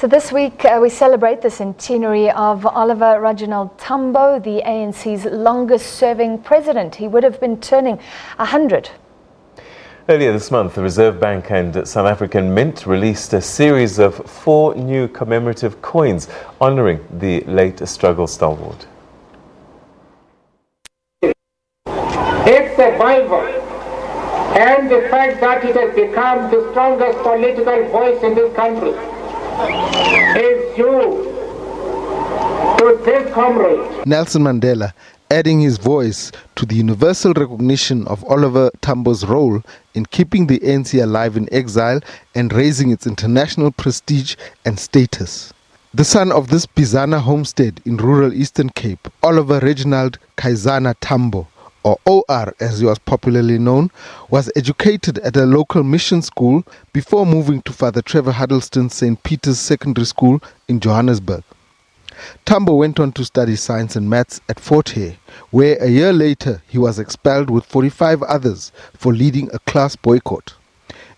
So this week we celebrate the centenary of Olivier Reginald Tambo, the ANC's longest serving president. He would have been turning 100. Earlier this month, the Reserve Bank and South African Mint released a series of 4 new commemorative coins honouring the late struggle stalwart. Its survival and the fact that it has become the strongest political voice in this country is due to this comrade. Nelson Mandela adding his voice to the universal recognition of Olivier Tambo's role in keeping the ANC alive in exile and raising its international prestige and status. The son of this Bizana homestead in rural Eastern Cape, Olivier Reginald Tambo, or OR as he was popularly known, was educated at a local mission school before moving to Father Trevor Huddleston's St. Peter's Secondary School in Johannesburg. Tambo went on to study science and maths at Fort Hare, where a year later he was expelled with 45 others for leading a class boycott.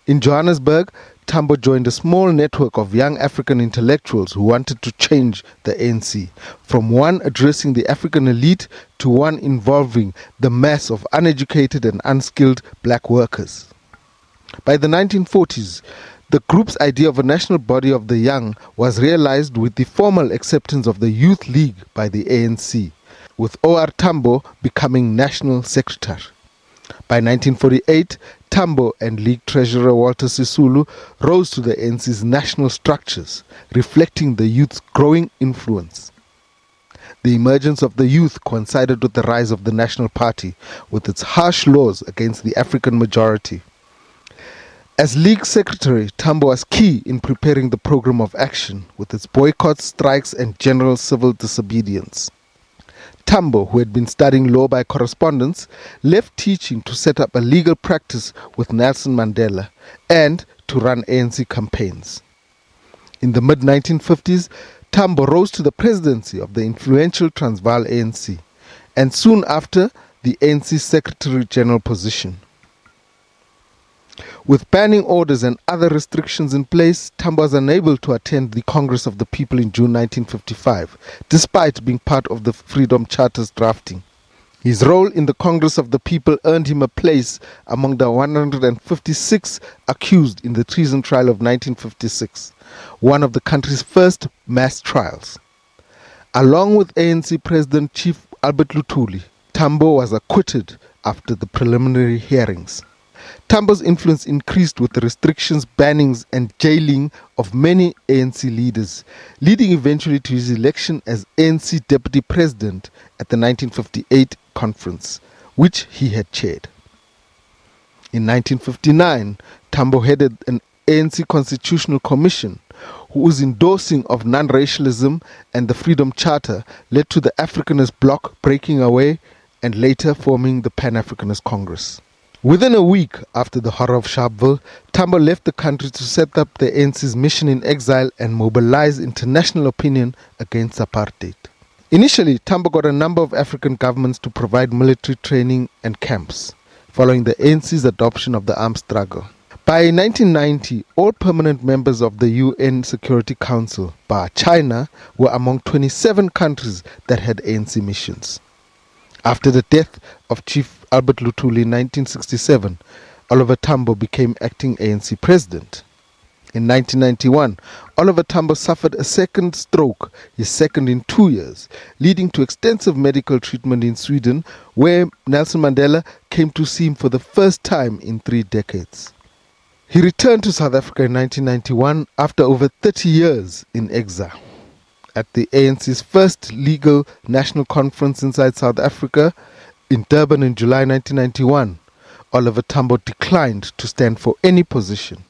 In Johannesburg, Tambo joined a small network of young African intellectuals who wanted to change the ANC, from one addressing the African elite to one involving the mass of uneducated and unskilled black workers. By the 1940s, the group's idea of a national body of the young was realized with the formal acceptance of the Youth League by the ANC, with OR Tambo becoming national secretary. By 1948, Tambo and League Treasurer Walter Sisulu rose to the ANC's national structures, reflecting the youth's growing influence. The emergence of the youth coincided with the rise of the National Party, with its harsh laws against the African majority. As League Secretary, Tambo was key in preparing the program of action, with its boycotts, strikes and general civil disobedience. Tambo, who had been studying law by correspondence, left teaching to set up a legal practice with Nelson Mandela and to run ANC campaigns. In the mid-1950s, Tambo rose to the presidency of the influential Transvaal ANC and soon after the ANC Secretary-General position. With banning orders and other restrictions in place, Tambo was unable to attend the Congress of the People in June 1955, despite being part of the Freedom Charter's drafting. His role in the Congress of the People earned him a place among the 156 accused in the treason trial of 1956, one of the country's first mass trials. Along with ANC President Chief Albert Luthuli, Tambo was acquitted after the preliminary hearings. Tambo's influence increased with the restrictions, bannings and jailing of many ANC leaders, leading eventually to his election as ANC Deputy President at the 1958 conference, which he had chaired. In 1959, Tambo headed an ANC Constitutional Commission, whose endorsing of non-racialism and the Freedom Charter led to the Africanist bloc breaking away and later forming the Pan-Africanist Congress. Within a week after the horror of Sharpeville, Tambo left the country to set up the ANC's mission in exile and mobilize international opinion against apartheid. Initially, Tambo got a number of African governments to provide military training and camps, following the ANC's adoption of the armed struggle. By 1990, all permanent members of the UN Security Council, bar China, were among 27 countries that had ANC missions. After the death of Chief Albert Luthuli in 1967, Olivier Tambo became acting ANC president. In 1991, Olivier Tambo suffered a second stroke, his second in 2 years, leading to extensive medical treatment in Sweden, where Nelson Mandela came to see him for the first time in 3 decades. He returned to South Africa in 1991 after over 30 years in exile. At the ANC's first legal national conference inside South Africa in Durban in July 1991, Olivier Tambo declined to stand for any position.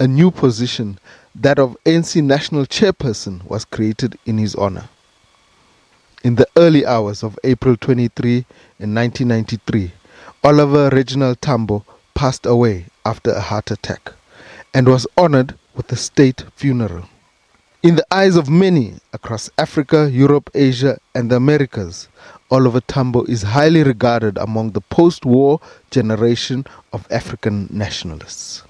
A new position, that of ANC National Chairperson, was created in his honor. In the early hours of April 23 in 1993, Olivier Reginald Tambo passed away after a heart attack and was honored with a state funeral. In the eyes of many across Africa, Europe, Asia and the Americas, Olivier Tambo is highly regarded among the post-war generation of African nationalists.